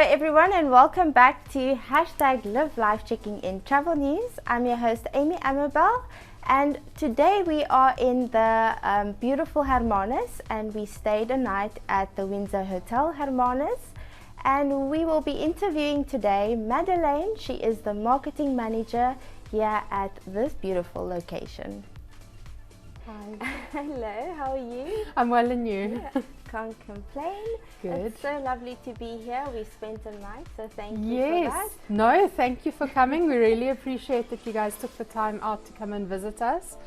everyone, and welcome back to #Live Life Checking in Travel News. I'm your host Amy Amabel, and today we are in the beautiful Hermanus, and we stayed a night at the Windsor Hotel Hermanus, and we will be interviewing today Madeleine. She is the marketing manager here at this beautiful location. Hi. Hello, how are you? I'm well, and you? Yeah, can't complain. Good. It's so lovely to be here. We spent a night, so thank you Yes. for that. No, thank you for coming. We really appreciate that you guys took the time out to come and visit us.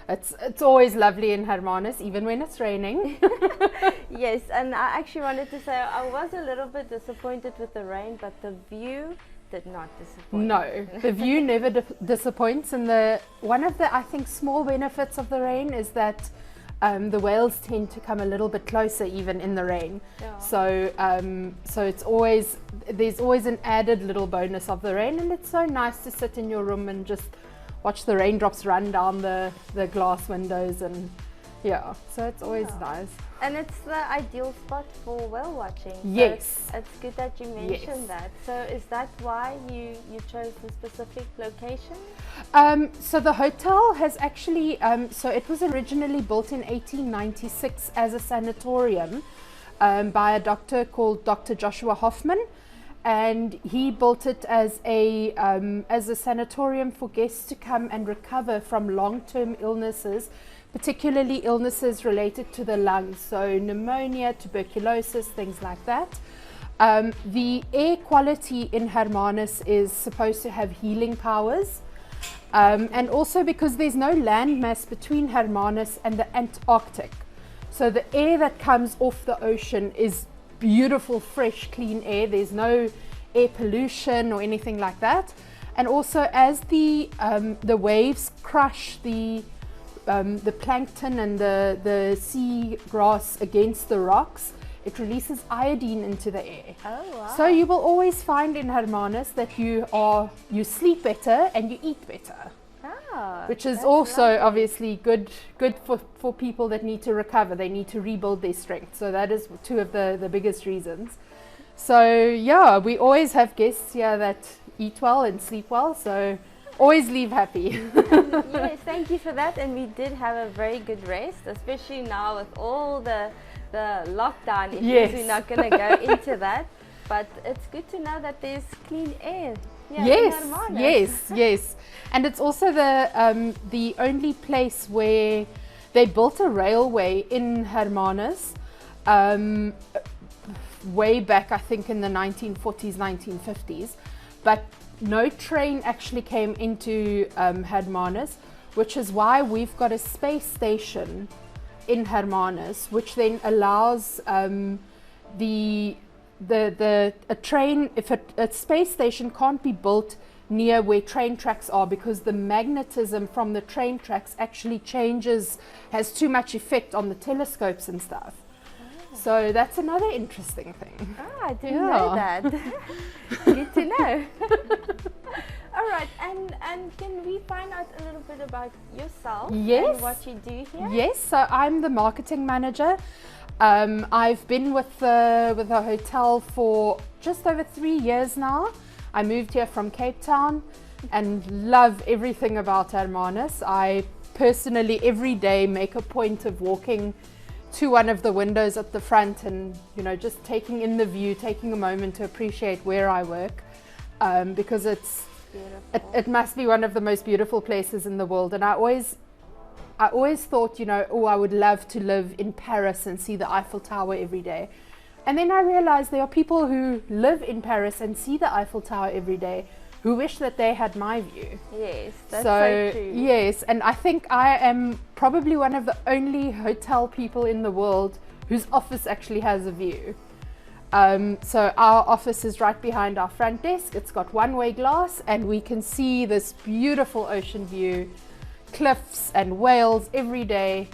It's always lovely in Hermanus, even when it's raining. Yes, and I actually wanted to say I was a little bit disappointed with the rain, but the view did not disappoint. No, the view never disappoints, and one of the, I think, small benefits of the rain is that the whales tend to come a little bit closer even in the rain. Yeah. So it's there's always an added little bonus of the rain, and it's so nice to sit in your room and just watch the raindrops run down the glass windows, and yeah, so it's always nice. And it's the ideal spot for whale watching. Yes. So it's good that you mentioned that. So is that why you chose the specific location? So the hotel has actually, so it was originally built in 1896 as a sanatorium by a doctor called Dr. Joshua Hoffman. And he built it as a sanatorium for guests to come and recover from long-term illnesses, particularly illnesses related to the lungs, so pneumonia, tuberculosis, things like that. The air quality in Hermanus is supposed to have healing powers, and also because there's no landmass between Hermanus and the Antarctic, so the air that comes off the ocean is beautiful, fresh, clean air. There's no air pollution or anything like that. And also, as the waves crush the plankton and the sea grass against the rocks, it releases iodine into the air. Oh, wow. So you will always find in Hermanus that you sleep better and you eat better. Which is also lovely. Obviously good for people that need to recover. They need to rebuild their strength. So that is two of the biggest reasons. So yeah, we always have guests here that eat well and sleep well. So always leave happy. Yes, thank you for that. And we did have a very good rest, especially now with all the lockdown issues. Yes. We're not going to go into that. But it's good to know that there's clean air. Yeah, Yes. And it's also the only place where they built a railway in Hermanus way back, I think in the 1940s, 1950s, but no train actually came into Hermanus, which is why we've got a space station in Hermanus, which then allows a train, if a space station can't be built near where train tracks are, because the magnetism from the train tracks actually has too much effect on the telescopes and stuff. So that's another interesting thing. I didn't know that. Good to know. All right, and can we find out a little bit about yourself? Yes. And what you do here? Yes, so I'm the marketing manager. I've been with the hotel for just over 3 years now. I moved here from Cape Town and love everything about Hermanus. I personally every day make a point of walking to one of the windows at the front and just taking in the view, taking a moment to appreciate where I work, because it must be one of the most beautiful places in the world. And I always thought, I would love to live in Paris and see the Eiffel Tower every day. And then I realized there are people who live in Paris and see the Eiffel Tower every day who wish that they had my view. Yes, that's so true. Yes, and I think I am probably one of the only hotel people in the world whose office actually has a view. So our office is right behind our front desk. It's got one-way glass, and we can see this beautiful ocean view, cliffs and whales every day.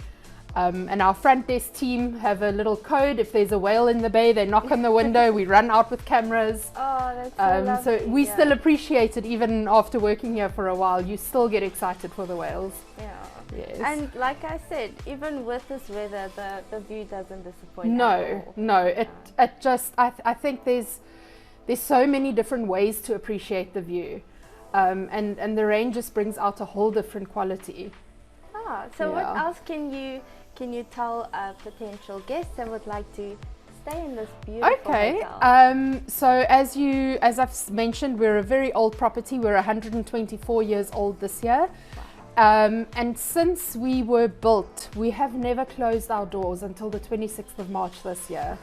And our front desk team have a little code. If there's a whale in the bay, they knock on the window. We run out with cameras. Oh, that's so lovely. So we still appreciate it, even after working here for a while. You still get excited for the whales. Yeah. Yes. And like I said, even with this weather, the view doesn't disappoint. No. It just, I think there's so many different ways to appreciate the view, and the rain just brings out a whole different quality. So what else can you tell potential guests that would like to stay in this beautiful hotel? So as I've mentioned, we're a very old property. We're 124 years old this year. And since we were built, we have never closed our doors until the 26th of March this year.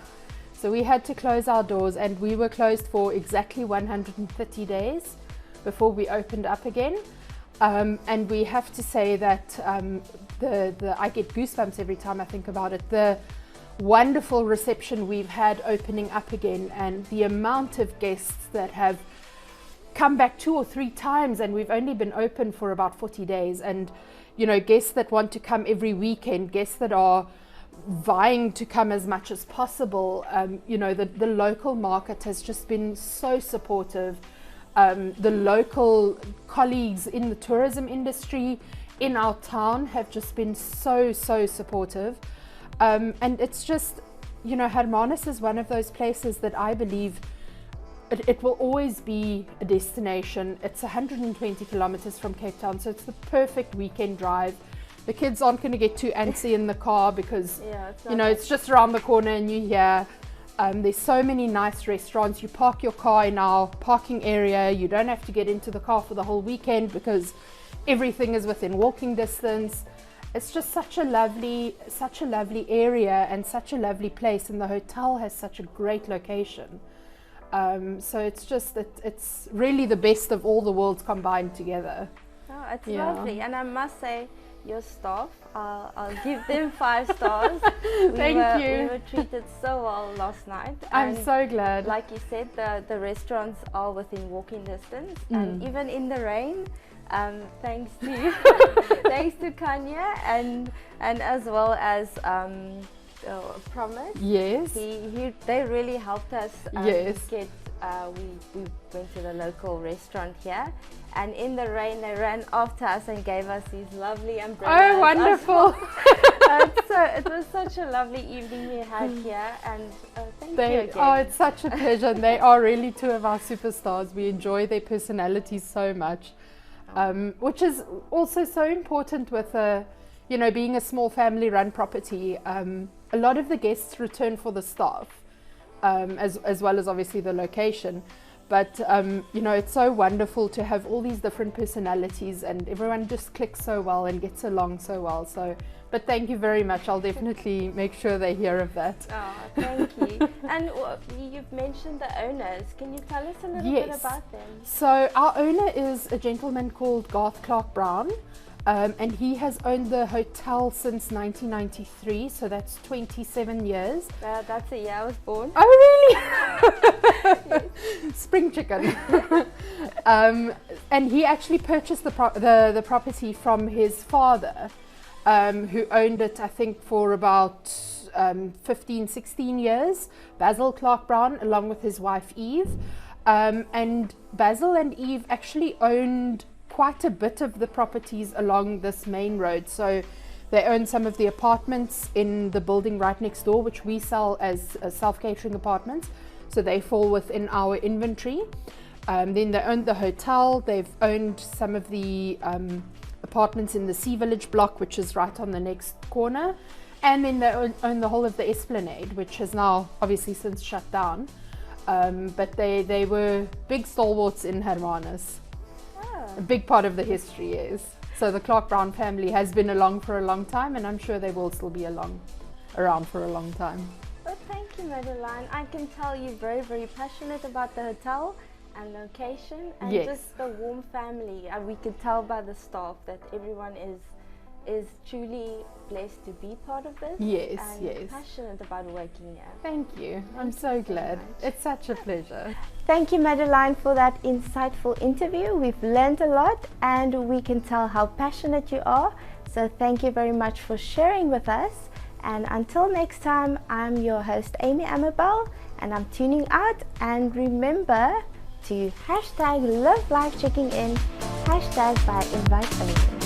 So we had to close our doors, and we were closed for exactly 130 days before we opened up again. And we have to say that I get goosebumps every time I think about it. The wonderful reception we've had opening up again, and the amount of guests that have come back 2 or 3 times, and we've only been open for about 40 days. And guests that want to come every weekend, guests that are vying to come as much as possible. The local market has just been so supportive. The local colleagues in the tourism industry in our town have just been so supportive. And it's just, Hermanus is one of those places that I believe it will always be a destination. It's 120 kilometers from Cape Town, so it's the perfect weekend drive. The kids aren't going to get too antsy in the car because, it's just around the corner and you're here. There's so many nice restaurants. You park your car in our parking area. You don't have to get into the car for the whole weekend because everything is within walking distance. It's just such a lovely area and such a lovely place, and the hotel has such a great location. So it's really the best of all the worlds combined together. Oh, it's lovely, and I must say, your staff, I'll give them 5 stars. Thank you. We were treated so well last night. I'm so glad. Like you said, the restaurants are within walking distance, and even in the rain, thanks to thanks to Kanya and as well as Promise. Yes. They really helped us yes. get. We went to the local restaurant here, and in the rain they ran after us and gave us these lovely umbrellas. Oh, wonderful! It was such a lovely evening we had here, and thank you again. Oh, it's such a pleasure. And they are really 2 of our superstars. We enjoy their personalities so much, which is also so important with being a small family-run property. A lot of the guests return for the staff. As well as obviously the location, but it's so wonderful to have all these different personalities, and everyone just clicks so well and gets along so well. But thank you very much. I'll definitely make sure they hear of that. Oh, thank you. And you've mentioned the owners. Can you tell us a little bit about them? So our owner is a gentleman called Garth Clark Brown. And he has owned the hotel since 1993, so that's 27 years. That's the year I was born. Oh, really? Spring chicken. And he actually purchased the property from his father, who owned it, I think, for about 15, 16 years, Basil Clark Brown, along with his wife Eve. And Basil and Eve actually owned quite a bit of the properties along this main road. So they own some of the apartments in the building right next door, which we sell as self-catering apartments. So they fall within our inventory. Then they own the hotel. They've owned some of the apartments in the Sea Village block, which is right on the next corner. And then they own the whole of the Esplanade, which has now obviously since shut down. But they were big stalwarts in Hermanus. A big part of the history is. So the Clark Brown family has been along for a long time, and I'm sure they will still be around for a long time. Well, thank you, Madeline. I can tell you're very, very passionate about the hotel and location, and just the warm family. And we can tell by the staff that everyone is truly blessed to be part of this. Yes, and passionate about working here. Thank you. I'm so glad. It's such a pleasure. Thank you, Madeline, for that insightful interview. We've learned a lot, and we can tell how passionate you are. So thank you very much for sharing with us. And until next time, I'm your host, Amy Amabel, and I'm tuning out. And remember to #live live checking in, #by invite only.